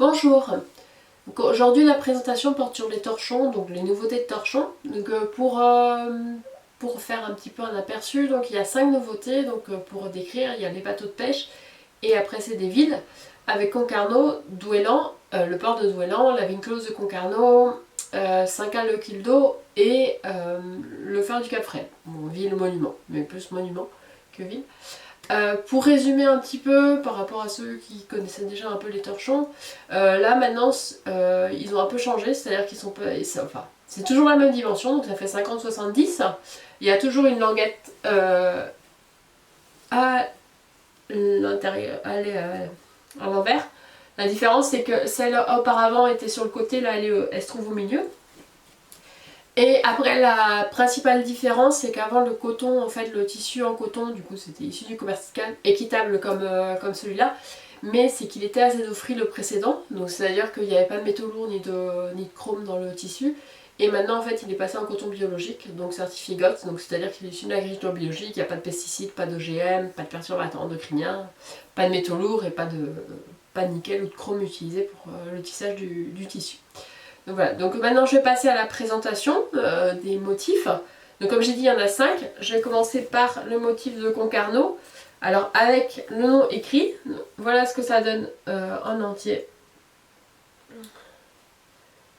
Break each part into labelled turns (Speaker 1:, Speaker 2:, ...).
Speaker 1: Bonjour. Donc aujourd'hui la présentation porte sur les torchons, donc les nouveautés de torchons. Donc pour faire un petit peu un aperçu, donc il y a 5 nouveautés. Donc pour décrire, il y a les bateaux de pêche et après c'est des villes avec Concarneau, Douélan, le port de Douélan, la vigne close de Concarneau, Saint-Cal le Quildo et le phare du Cap-Fred. Bon, ville monument, mais plus monument que ville. Pour résumer un petit peu par rapport à ceux qui connaissaient déjà un peu les torchons, là maintenant ils ont un peu changé, c'est-à-dire qu'ils sont pas. Enfin, c'est toujours la même dimension, donc ça fait 50-70. Il y a toujours une languette à l'intérieur, à l'envers. La différence c'est que celle auparavant était sur le côté, là elle se trouve au milieu. Et après la principale différence c'est qu'avant le coton, en fait le tissu en coton, du coup c'était issu du commerce équitable comme celui-là, mais c'est qu'il était azédophile le précédent, donc c'est-à-dire qu'il n'y avait pas de métaux lourds ni de chrome dans le tissu, et maintenant en fait il est passé en coton biologique, donc certifié GOTS, donc c'est-à-dire qu'il est issu de l'agriculture biologique, il n'y a pas de pesticides, pas d'OGM, pas de perturbateurs endocriniens, pas de métaux lourds et pas de nickel ou de chrome utilisé pour le tissage du tissu. Donc voilà, donc maintenant je vais passer à la présentation des motifs. Donc comme j'ai dit, il y en a 5. Je vais commencer par le motif de Concarneau. Alors avec le nom écrit, voilà ce que ça donne en entier.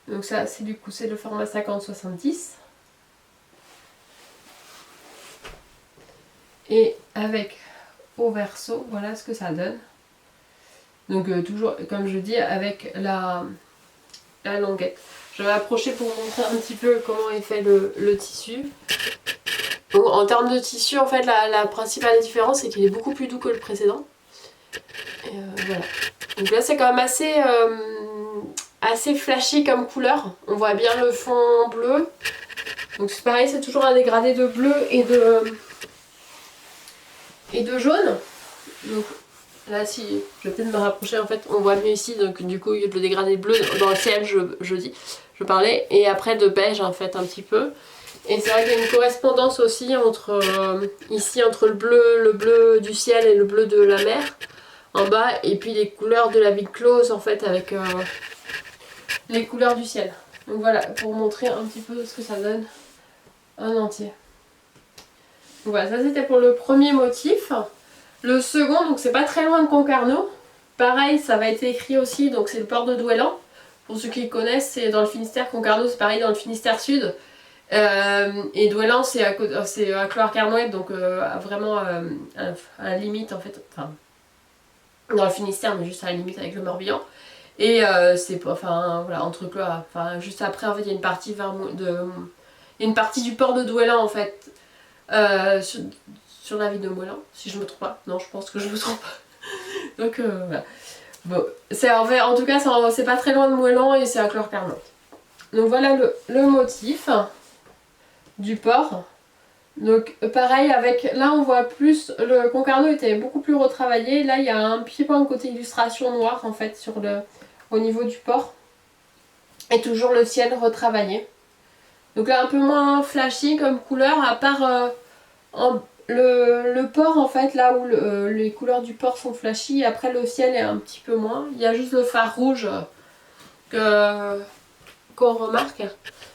Speaker 1: Donc ça c'est du coup c'est le format 50-70. Et avec au verso, voilà ce que ça donne. Donc toujours comme je dis avec la languette. Je vais m'approcher pour vous montrer un petit peu comment est fait le tissu. Donc, en termes de tissu, en fait, la principale différence, c'est qu'il est beaucoup plus doux que le précédent. Et voilà. Donc là, c'est quand même assez flashy comme couleur. On voit bien le fond bleu. Donc c'est pareil, c'est toujours un dégradé de bleu et de jaune. Donc là, si je vais peut-être me rapprocher, en fait, on voit mieux ici. Donc du coup, il y a le dégradé bleu dans le ciel, je parlais. Et après de beige, en fait, un petit peu. Et c'est vrai qu'il y a une correspondance aussi entre ici entre le bleu du ciel et le bleu de la mer en bas, et puis les couleurs de la vigne close en fait avec les couleurs du ciel. Donc voilà, pour montrer un petit peu ce que ça donne en entier. Donc voilà, ça c'était pour le premier motif. Le second, donc c'est pas très loin de Concarneau. Pareil, ça va être écrit aussi, donc c'est le port de Douélan. Pour ceux qui connaissent, c'est dans le Finistère. Concarneau, c'est pareil dans le Finistère Sud. Et Douélan c'est à Cloire-Carnouët, donc vraiment à la limite en fait, enfin dans le Finistère mais juste à la limite avec le Morbihan. Et c'est enfin voilà entre Cloire, enfin juste après en fait il y a une partie une partie du port de Douélan en fait sur la ville de Moulan, si je me trompe pas. Non, je pense que je me trompe pas. Donc voilà. Bon, c'est en tout cas c'est pas très loin de Moulan et c'est à Cloire-Carnouët. Donc voilà le motif du port. Donc pareil avec, là on voit plus, le Concarneau était beaucoup plus retravaillé, là il y a un petit peu un côté illustration noire en fait au niveau du port. Et toujours le ciel retravaillé. Donc là un peu moins flashy comme couleur, à part le port en fait, là où les couleurs du port sont flashy, après le ciel est un petit peu moins. Il y a juste le phare rouge qu'on remarque.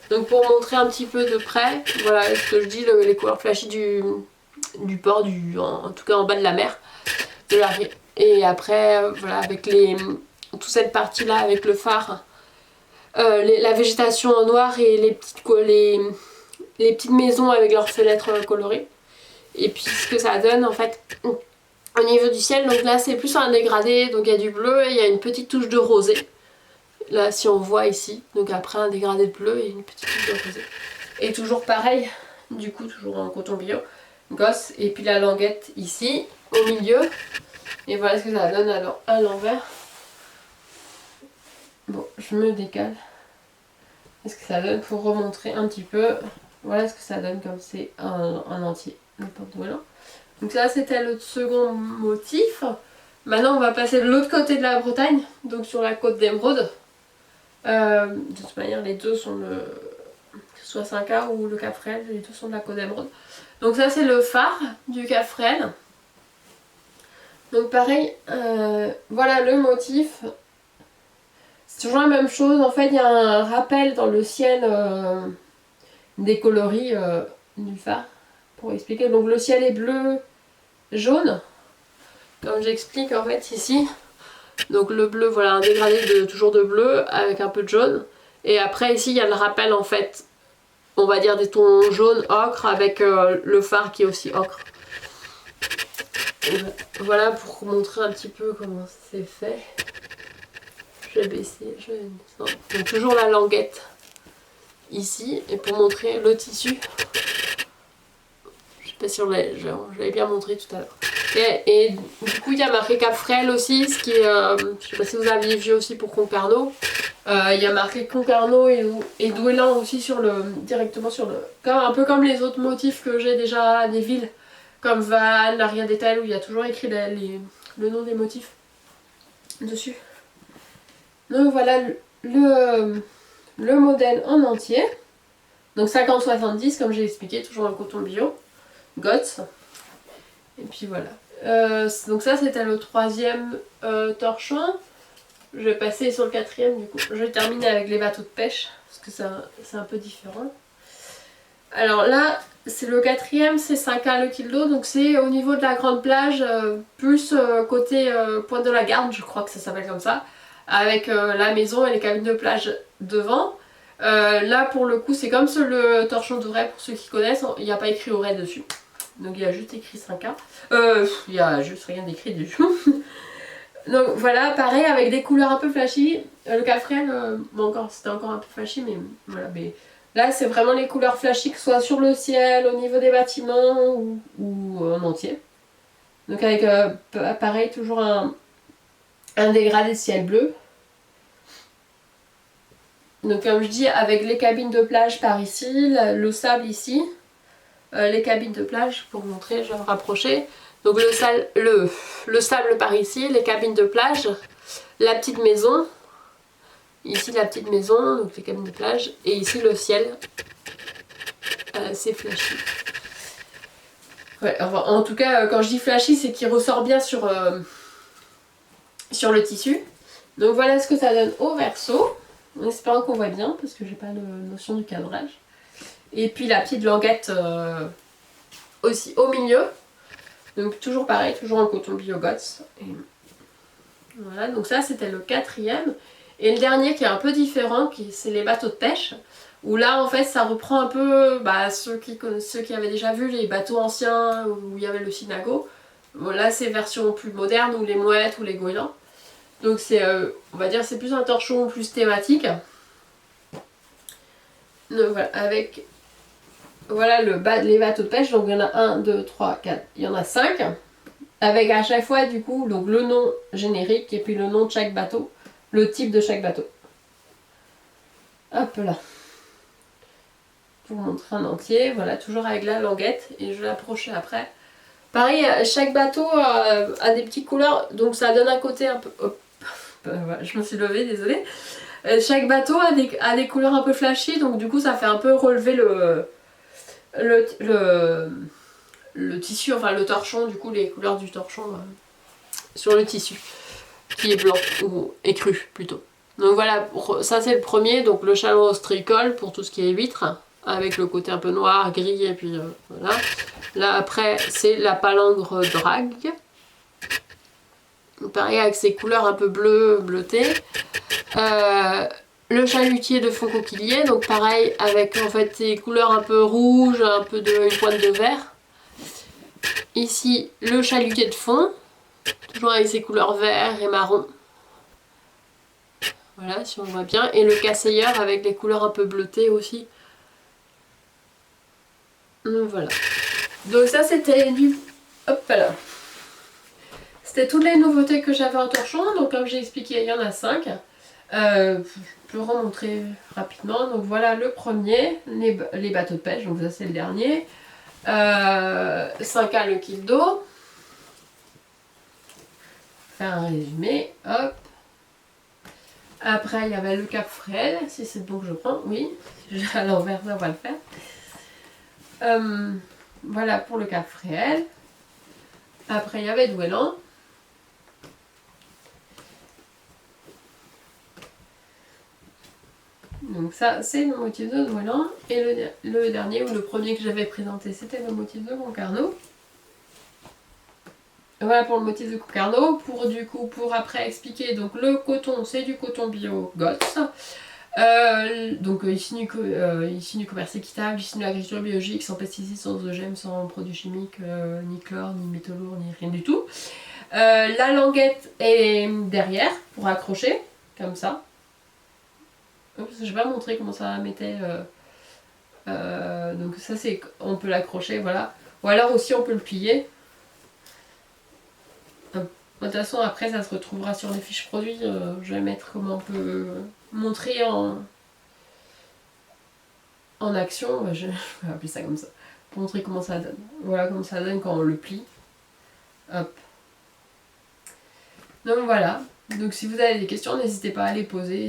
Speaker 1: Donc pour montrer un petit peu de près, voilà ce que je dis, les couleurs flashy du port, en tout cas en bas de la mer, de la rive. Et après, voilà, avec toute cette partie là, avec le phare, la végétation en noir et les petites maisons avec leurs fenêtres colorées. Et puis ce que ça donne en fait au niveau du ciel, donc là c'est plus un dégradé, donc il y a du bleu et il y a une petite touche de rosé. Là si on voit ici, donc après un dégradé de bleu et une petite touche de rosé. Et toujours pareil, du coup toujours en coton bio, gosse, et puis la languette ici, au milieu. Et voilà ce que ça donne alors à l'envers. Bon, je me décale. Qu'est-ce que ça donne pour remontrer un petit peu. Voilà ce que ça donne comme c'est un entier, le porte-volant. Donc ça c'était le second motif. Maintenant on va passer de l'autre côté de la Bretagne, donc sur la côte d'Émeraude. De toute manière les deux sont que ce soit Saint-Car ou le Cap-Fred, les deux sont de la côte d'Émeraude. Donc ça c'est le phare du Cap-Fred. Donc pareil, voilà le motif. C'est toujours la même chose, en fait il y a un rappel dans le ciel des coloris du phare pour expliquer. Donc le ciel est bleu, jaune, comme j'explique en fait ici. Donc le bleu, voilà, un dégradé toujours de bleu avec un peu de jaune. Et après ici il y a le rappel en fait, on va dire des tons jaunes, ocre, avec le phare qui est aussi ocre. Voilà pour montrer un petit peu comment c'est fait. Je vais baisser, je vais descendre. Donc toujours la languette ici, et pour montrer le tissu. Je sais pas si je l'avais bien montré tout à l'heure. Et du coup il y a marqué Cap Frêle aussi, ce qui est, je sais pas si vous aviez vu aussi pour Concarneau. Il y a marqué Concarneau et Douélan aussi directement sur le... un peu comme les autres motifs que j'ai déjà des villes, comme Vannes, La Rien-d'Étal, où il y a toujours écrit le nom des motifs dessus. Donc voilà le modèle en entier. Donc 50-70 comme j'ai expliqué, toujours en coton bio. GOTS. Et puis voilà. Donc ça c'était le 3e torchon. Je vais passer sur le 4e du coup. Je vais terminer avec les bateaux de pêche, parce que c'est un peu différent. Alors là, c'est le 4e, c'est 5 le kilo, donc c'est au niveau de la grande plage, plus côté Pointe de la Garde, je crois que ça s'appelle comme ça, avec la maison et les cabines de plage devant. Là pour le coup c'est comme le torchon d'Auray, pour ceux qui connaissent, il n'y a pas écrit Auray dessus. Donc il y a juste écrit 5K. Il n'y a juste rien d'écrit du tout. Donc voilà, pareil avec des couleurs un peu flashy. Le Cap Frêle, bon, c'était encore un peu flashy, mais voilà. Mais là c'est vraiment les couleurs flashy, que ce soit sur le ciel, au niveau des bâtiments ou en entier. Donc avec pareil, toujours un dégradé de ciel bleu. Donc comme je dis, avec les cabines de plage par ici, le sable ici, les cabines de plage, pour montrer, je vais me rapprocher. Donc le sable par ici, les cabines de plage, la petite maison, ici la petite maison, donc les cabines de plage, et ici le ciel, c'est flashy. Ouais, enfin, en tout cas, quand je dis flashy, c'est qu'il ressort bien sur le tissu. Donc voilà ce que ça donne au verso, en espérant qu'on voit bien, parce que j'ai pas la notion du cadrage. Et puis la petite languette aussi au milieu. Donc toujours pareil, toujours en coton bio GOTS. Et voilà, donc ça c'était le 4e. Et le dernier qui est un peu différent, c'est les bateaux de pêche. Où là en fait ça reprend un peu ceux qui avaient déjà vu les bateaux anciens où il y avait le Sinago. Bon, là c'est version plus moderne, ou les mouettes ou les goélands. Donc c'est, on va dire, c'est plus un torchon plus thématique. Donc voilà, avec voilà les bateaux de pêche. Donc il y en a 1, 2, 3, 4, il y en a 5. Avec à chaque fois du coup donc le nom générique et puis le nom de chaque bateau, le type de chaque bateau. Hop là. Pour montrer un entier, voilà, toujours avec la languette, et je vais l'approcher après. Pareil, chaque bateau a des petites couleurs, donc ça donne un côté un peu... Hop, voilà, je me suis levée, désolée. Chaque bateau a des couleurs un peu flashy, donc du coup ça fait un peu relever le tissu, enfin le torchon, du coup les couleurs du torchon sur le tissu, qui est blanc, ou écru plutôt. Donc voilà, ça c'est le premier, donc le chaland tricole pour tout ce qui est huître, avec le côté un peu noir, gris, et puis voilà. Là après c'est la palangre drague. Pareil avec ses couleurs un peu bleutées. Le chalutier de fond coquilier, donc pareil avec en fait ses couleurs un peu rouges, un peu une pointe de vert. Ici le chalutier de fond, toujours avec ses couleurs vert et marron. Voilà, si on voit bien. Et le casseilleur avec les couleurs un peu bleutées aussi. Donc voilà. Donc ça c'était du... Hop là. C'était toutes les nouveautés que j'avais en torchon. Donc comme j'ai expliqué, il y en a 5. Je peux remontrer rapidement. Donc voilà le premier, les bateaux de pêche. Donc ça c'est le dernier. 5K le kilo. Faire un résumé. Hop. Après il y avait le Cap Frêle. Si c'est bon que je prends. Oui. À l'envers, on va le faire. Voilà pour le Cap Frêle. Après il y avait Douélan. Donc ça c'est le motif de Noël. Et le dernier ou le premier que j'avais présenté c'était le motif de Concarneau. Voilà pour le motif de Concarneau. Pour après expliquer, donc le coton c'est du coton bio GOTS. Issu du commerce équitable, issu de l'agriculture biologique, sans pesticides, sans OGM, sans produits chimiques, ni chlore, ni métaux lourds, ni rien du tout. La languette est derrière pour accrocher, comme ça. Je vais pas montrer comment ça mettait. Donc ça c'est, on peut l'accrocher, voilà. Ou alors aussi on peut le plier. De toute façon après ça se retrouvera sur les fiches produits. Je vais mettre comment on peut montrer en action. Je vais appeler ça comme ça. Pour montrer comment ça donne. Voilà comme ça donne quand on le plie. Hop. Donc voilà. Donc si vous avez des questions, n'hésitez pas à les poser.